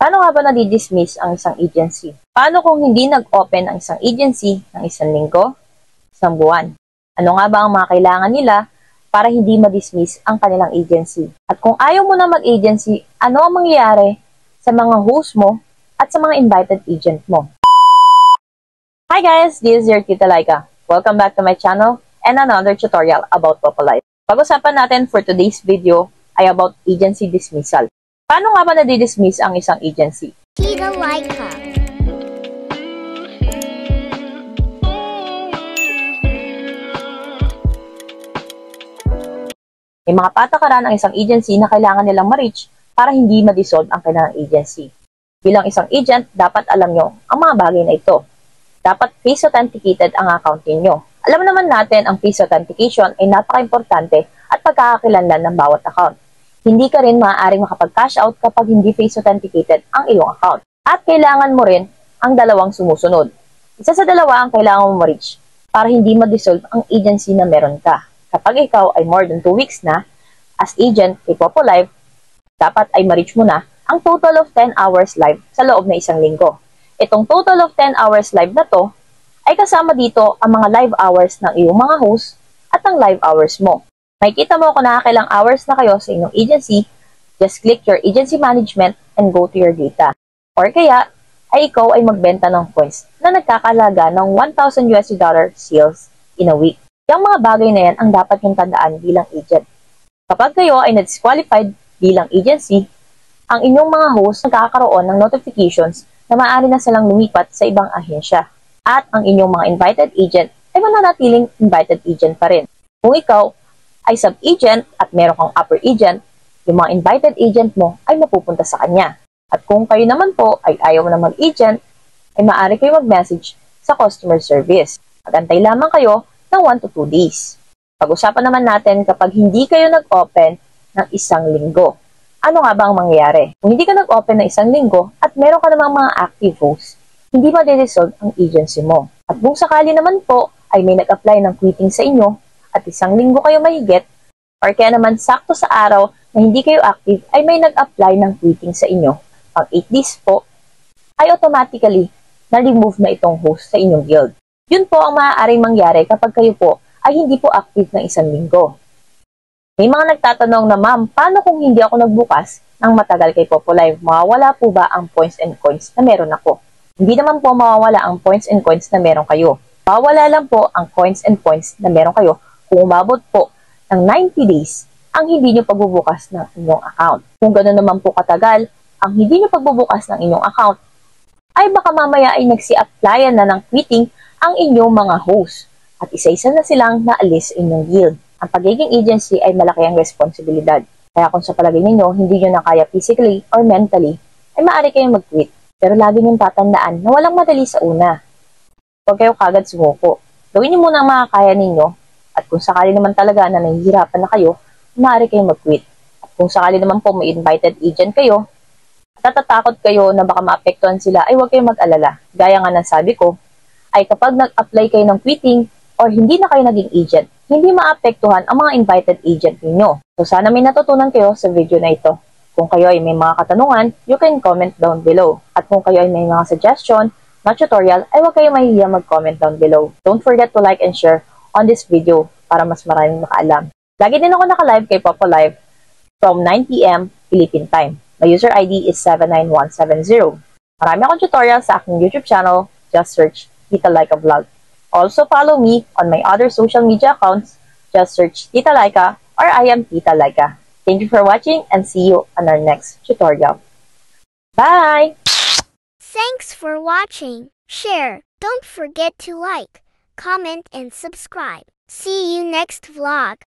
Paano nga ba nadi-dismiss ang isang agency? Paano kung hindi nag-open ang isang agency ng isang linggo, isang buwan? Ano nga ba ang mga kailangan nila para hindi ma-dismiss ang kanilang agency? At kung ayaw mo na mag-agency, ano ang mangyayari sa mga host mo at sa mga invited agent mo? Hi guys, this is your Tita Laika. Welcome back to my channel and another tutorial about Populite. Pag-usapan natin for today's video ay about agency dismissal. Paano nga ba nadi-dismiss ang isang agency? Tita Laika. May mga patakaran ang isang agency na kailangan nilang ma-reach para hindi ma-dissolve ang kanilang agency. Bilang isang agent, dapat alam nyo ang mga bagay na ito. Dapat face authenticated ang account ninyo. Alam naman natin ang face authentication ay napaka-importante at pagkakakilanlan ng bawat account. Hindi ka rin maaaring makapag-cash out kapag hindi face authenticated ang iyong account. At kailangan mo rin ang dalawang sumusunod. Isa sa dalawa ang kailangan mo ma-reach para hindi ma-dissolve ang agency na meron ka. Kapag ikaw ay more than 2 weeks na, as agent kay Popolive, dapat ay ma-reach mo na ang total of 10 hours live sa loob na isang linggo. Itong total of 10 hours live na to, ay kasama dito ang mga live hours ng iyong mga host at ang live hours mo. Makikita mo kung nakakailang hours na kayo sa inyong agency, just click your agency management and go to your data. Or kaya, ay ikaw ay magbenta ng points na nagkakalaga ng $1,000 sales in a week. Yung mga bagay na yan ang dapat yung tandaan bilang agent. Kapag kayo ay na-disqualified bilang agency, ang inyong mga host nagkakaroon ng notifications na maaari na silang lumipat sa ibang ahensya. At ang inyong mga invited agent ay mananatiling invited agent pa rin. Kung ikaw ay sub-agent at meron kang upper agent, yung mga invited agent mo ay mapupunta sa kanya. At kung kayo naman po ay ayaw na mag-agent, ay maaari kayo mag-message sa customer service. Magantay lamang kayo ng 1 to 2 days. Pag-usapan naman natin kapag hindi kayo nag-open ng isang linggo. Ano nga ba ang mangyayari? Kung hindi ka nag-open ng isang linggo at meron ka namang mga active hosts, hindi ma-dissolve ang agency mo. At kung sakali naman po ay may nag-apply ng quitting sa inyo at isang linggo kayo mahigit, or kaya naman sakto sa araw na hindi kayo active ay may nag-apply ng quitting sa inyo, pang 8 days po, ay automatically na-remove na itong host sa inyong guild. Yun po ang maaaring mangyari kapag kayo po ay hindi po active ng isang linggo. May mga nagtatanong na, ma'am, paano kung hindi ako nagbukas ng matagal kay Popolive? Mawawala po ba ang points and coins na meron ako? Hindi naman po mawawala ang points and coins na meron kayo. Mawawala lang po ang coins and points na meron kayo kung umabot po ng 90 days ang hindi nyo pagbubukas ng inyong account. Kung gano'n naman po katagal ang hindi nyo pagbubukas ng inyong account, ay baka mamaya ay nagsi-applyan na ng quitting ang inyong mga host at isa-isa na silang naalis inyong guild. Ang pagiging agency ay malaki ang responsibilidad. Kaya kung sa palagay ninyo hindi nyo na kaya physically or mentally, ay maaari kayong mag-quit. Pero lagi niyong tatandaan na walang madali sa una. Huwag kayo kagad sumuko. Gawin niyo muna ang makakaya ninyo at kung sakali naman talaga na nahihirapan na kayo, maaari kayong mag-quit. At kung sakali naman po may invited agent kayo, at natatakot kayo na baka maapektuhan sila, ay huwag kayong mag-alala. Gaya nga ng sabi ko, ay kapag nag-apply kayo ng quitting or hindi na kayo naging agent, hindi maapektuhan ang mga invited agent ninyo. So sana may natutunan kayo sa video na ito. Kung kayo ay may mga katanungan, you can comment down below. At kung kayo ay may mga suggestion na tutorial, ay huwag kayong mahihiya mag-comment down below. Don't forget to like and share on this video para mas maraming makaalam. Lagi din ako naka-live kay Popolive from 9 PM Philippine time. My user ID is 79170. Marami akong tutorial sa aking YouTube channel. Just search Tita Laika Vlog. Also follow me on my other social media accounts. Just search Tita Laika or I am Tita Laika. Thank you for watching and see you on our next tutorial. Bye! Thanks for watching. Share. Don't forget to like, comment, and subscribe. See you next vlog.